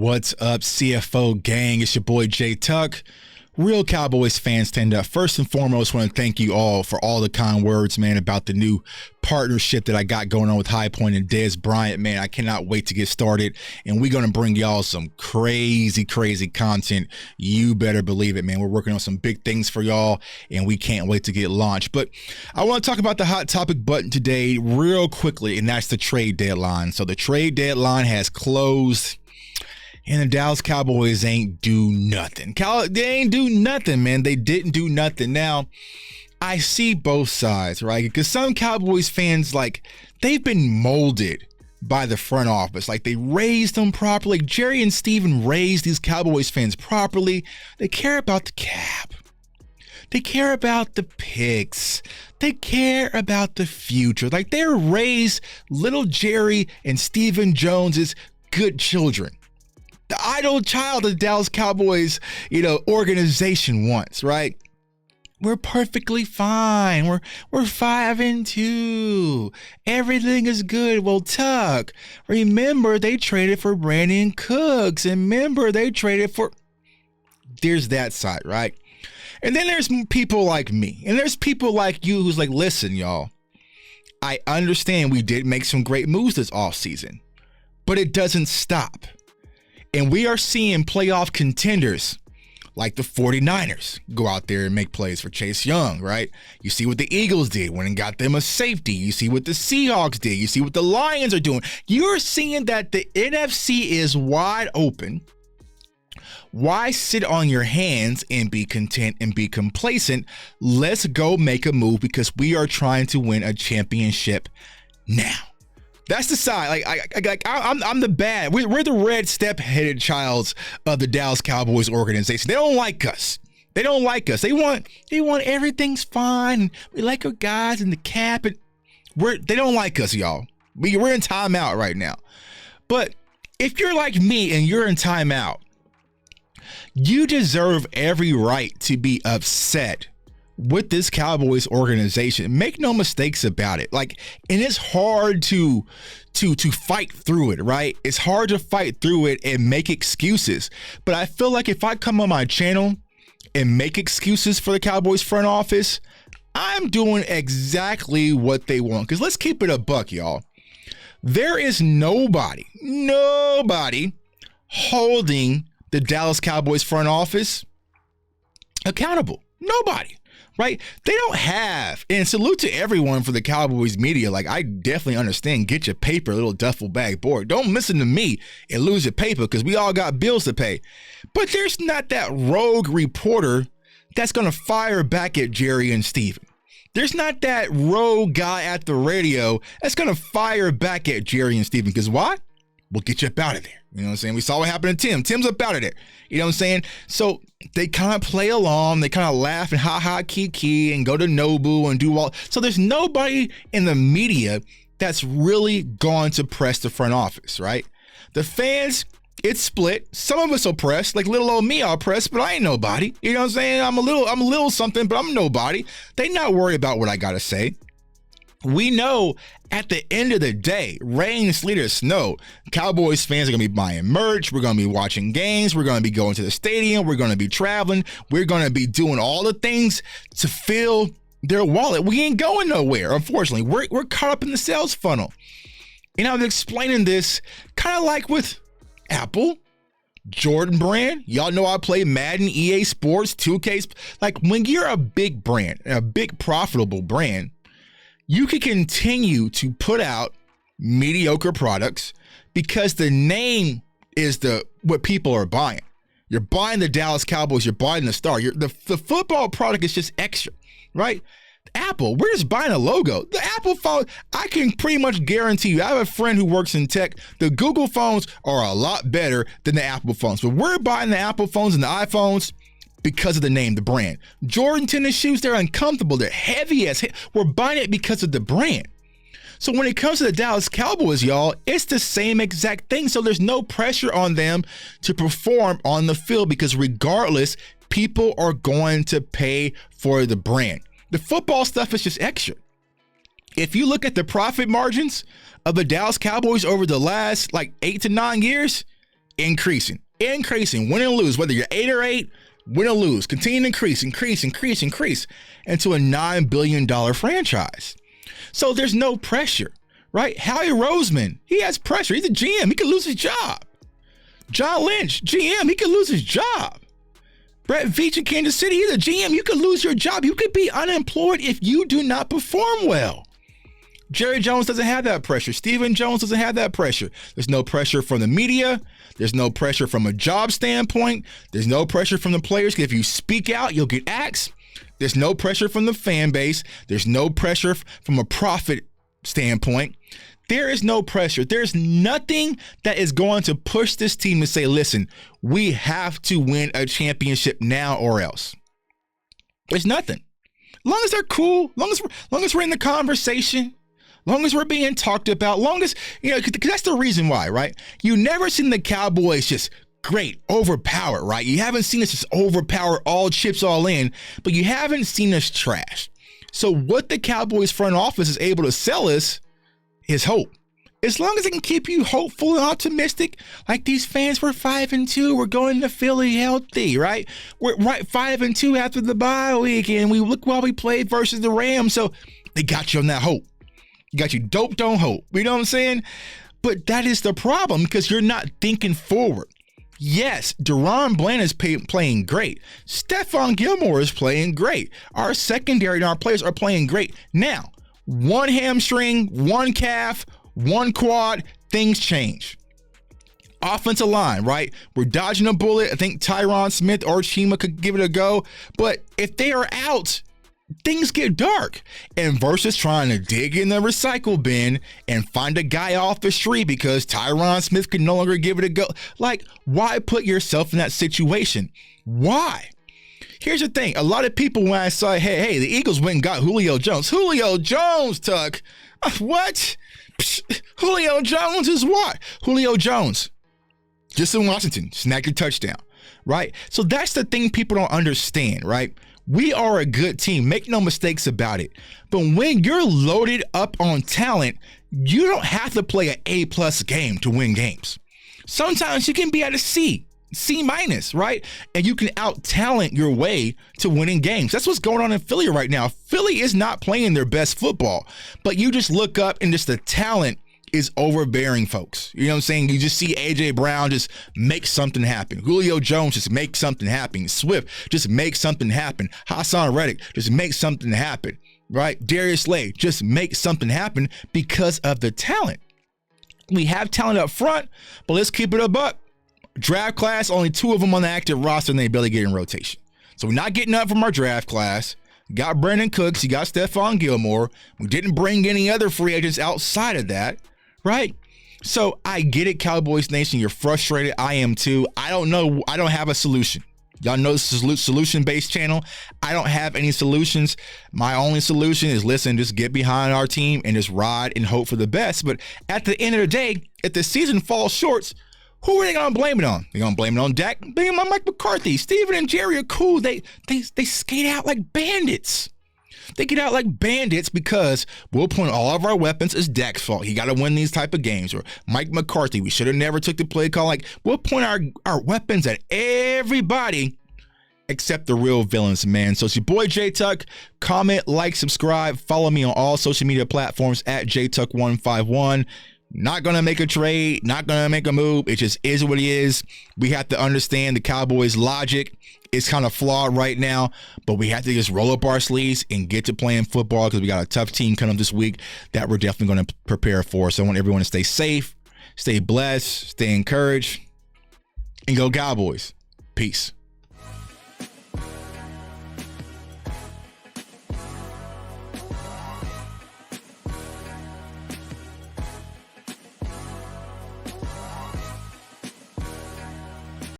What's up, CFO gang? It's your boy Jay Tuck. Real Cowboys fans stand up. First and foremost, want to thank you all for all the kind words, man, about the new partnership that I got going on with High Point and Dez Bryant, man. I cannot wait to get started, and we're going to bring y'all some crazy content. You better believe it, man. We're working on some big things for y'all, and we can't wait to get launched. But I want to talk about the hot topic button today real quickly, and that's the trade deadline. So the trade deadline has closed, and the Dallas Cowboys ain't do nothing. They ain't do nothing, man. They didn't do nothing. Now, I see both sides, right? Because some Cowboys fans, they've been molded by the front office. They raised them properly. Jerry and Steven raised these Cowboys fans properly. They care about the cap. They care about the picks. They care about the future. They're raised little Jerry and Steven Jones's good children. The idol child of the Dallas Cowboys, organization once, right? We're perfectly fine. We're 5-2. Everything is good. Well, Tuck, remember they traded for Brandon Cooks, and remember they traded for. There's that side, right? And then there's people like me, and there's people like you who's like, listen, y'all. I understand we did make some great moves this offseason, but it doesn't stop. And we are seeing playoff contenders like the 49ers go out there and make plays for Chase Young, right? You see what the Eagles did when it got them a safety. You see what the Seahawks did. You see what the Lions are doing. You're seeing that the NFC is wide open. Why sit on your hands and be content and be complacent? Let's go make a move because we are trying to win a championship now. That's the side. I'm the bad. We're the red step-headed childs of the Dallas Cowboys organization. They don't like us. They don't like us. They want everything's fine. We like our guys in the cap, and they don't like us, y'all. We're in timeout right now. But if you're like me and you're in timeout, you deserve every right to be upset with this Cowboys organization. Make no mistakes about it. And it's hard to fight through it, right? It's hard to fight through it and make excuses. But I feel like if I come on my channel and make excuses for the Cowboys front office, I'm doing exactly what they want. Because let's keep it a buck, y'all. There is nobody holding the Dallas Cowboys front office accountable. Nobody. Right? They don't have, and salute to everyone for the Cowboys media. I definitely understand. Get your paper, little duffel bag board. Don't listen to me and lose your paper because we all got bills to pay. But there's not that rogue reporter that's going to fire back at Jerry and Steven. There's not that rogue guy at the radio that's going to fire back at Jerry and Steven. Because why? We'll get you up out of there. You know what I'm saying? We saw what happened to Tim. Tim's up out of there. You know what I'm saying? So they kind of play along. They kind of laugh and ha kiki and go to Nobu and do all. So there's nobody in the media that's really going to press the front office, right? The fans, it's split. Some of us will press, like little old me, I'll press, but I ain't nobody. You know what I'm saying? I'm a little something, but I'm nobody. They not worried about what I got to say. We know at the end of the day, rain, sleet, or snow, Cowboys fans are going to be buying merch. We're going to be watching games. We're going to be going to the stadium. We're going to be traveling. We're going to be doing all the things to fill their wallet. We ain't going nowhere, unfortunately. We're caught up in the sales funnel. And I was explaining this kind of like with Apple, Jordan brand. Y'all know I play Madden, EA Sports, 2K. When you're a big brand, a big profitable brand, you can continue to put out mediocre products because the name is what people are buying. You're buying the Dallas Cowboys. You're buying the star. The football product is just extra, right? Apple, we're just buying a logo. The Apple phone, I can pretty much guarantee you, I have a friend who works in tech. The Google phones are a lot better than the Apple phones. But we're buying the Apple phones and the iPhones because of the name, the brand. Jordan tennis shoes, they're uncomfortable. They're heavy as hell. We're buying it because of the brand. So when it comes to the Dallas Cowboys, y'all, it's the same exact thing. So there's no pressure on them to perform on the field because regardless, people are going to pay for the brand. The football stuff is just extra. If you look at the profit margins of the Dallas Cowboys over the last 8 to 9 years, increasing, win and lose, whether you're 8-8, win or lose, continue to increase into a $9 billion franchise. So there's no pressure, right? Howie Roseman, he has pressure. He's a GM. He could lose his job. John Lynch, GM, he could lose his job. Brett Veach in Kansas City, he's a GM. You could lose your job. You could be unemployed if you do not perform well. Jerry Jones doesn't have that pressure. Stephen Jones doesn't have that pressure. There's no pressure from the media. There's no pressure from a job standpoint. There's no pressure from the players. If you speak out, you'll get axed. There's no pressure from the fan base. There's no pressure from a profit standpoint. There is no pressure. There's nothing that is going to push this team to say, listen, we have to win a championship now or else. There's nothing. As long as they're cool, long as we're in the conversation, long as we're being talked about, long as, because that's the reason why, right? You never seen the Cowboys just great, overpowered, right? You haven't seen us just overpower, all chips all in, but you haven't seen us trash. So what the Cowboys front office is able to sell us is hope. As long as it can keep you hopeful and optimistic, like these fans were 5-2, we're going to Philly healthy, right? We're right 5-2 after the bye week, and we look while we played versus the Rams. So they got you on that hope. You got you doped on hope. You know what I'm saying? But that is the problem because you're not thinking forward. Yes, Deron Bland is playing great. Stephon Gilmore is playing great. Our secondary and our players are playing great. Now, one hamstring, one calf, one quad, things change. Offensive line, right? We're dodging a bullet. I think Tyron Smith or Chima could give it a go. But if they are out, things get dark. And versus trying to dig in the recycle bin and find a guy off the street because Tyron Smith can no longer give it a go. Like, why put yourself in that situation? Why? Here's the thing. A lot of people, when I say, hey, the Eagles went and got Julio Jones. Julio Jones, Tuck. What? Psh, Julio Jones is what? Julio Jones. Just in Washington. Snagged a touchdown. Right? So that's the thing people don't understand, right? We are a good team. Make no mistakes about it. But when you're loaded up on talent, you don't have to play an A+ game to win games. Sometimes you can be at a C minus, right? And you can out-talent your way to winning games. That's what's going on in Philly right now. Philly is not playing their best football, but you just look up and just the talent is overbearing, folks. You know what I'm saying? You just see A.J. Brown just make something happen. Julio Jones just make something happen. Swift just make something happen. Hassan Reddick just make something happen, right? Darius Slay just make something happen because of the talent. We have talent up front, but let's keep it a buck. Draft class, only 2 of them on the active roster, and they barely get in rotation. So we're not getting up from our draft class. You got Brandon Cooks. You got Stephon Gilmore. We didn't bring any other free agents outside of that, right? So I get it, Cowboys Nation. You're frustrated. I am too. I don't know. I don't have a solution. Y'all know this is a solution-based channel. I don't have any solutions. My only solution is, listen, just get behind our team and just ride and hope for the best. But at the end of the day, if the season falls short, who are they going to blame it on? They're going to blame it on Dak. Blame it on Mike McCarthy. Steven and Jerry are cool. They skate out like bandits. They get out like bandits because we'll point all of our weapons as Dak's fault. He got to win these type of games. Or Mike McCarthy, we should have never took the play call. Like, we'll point our weapons at everybody except the real villains, man. So it's your boy J Tuck. Comment, like, subscribe. Follow me on all social media platforms at JTuck151. Not going to make a trade, not going to make a move. It just is what it is. We have to understand the Cowboys' logic is kind of flawed right now, but we have to just roll up our sleeves and get to playing football because we got a tough team coming up this week that we're definitely going to prepare for. So I want everyone to stay safe, stay blessed, stay encouraged, and go Cowboys. Peace.